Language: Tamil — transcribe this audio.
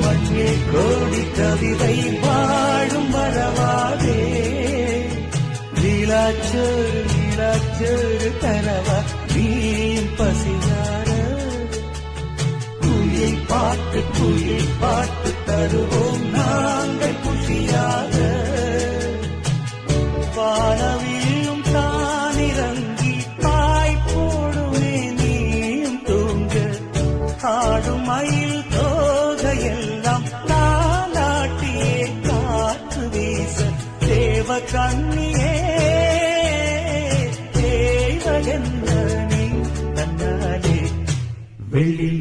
மண்ணில் கோடி கவிதை வாழும் மறவாதே. நீலாச்சோறு நீலாச்சோறு தரவா நீயும் பசியார. குயில் பாட்டு தருவோம் நாங்கள் குஷியாக. வானவியும் தானிறங்கி பாய் போடுமே நீயும் தூங்க. ஆடும் மயில் தோகையெல்லாம் தாலாட்டியே காற்று வீச. தேவ கண்ணியே தேவகென்ன நீ தன்னாலே வெள்ளி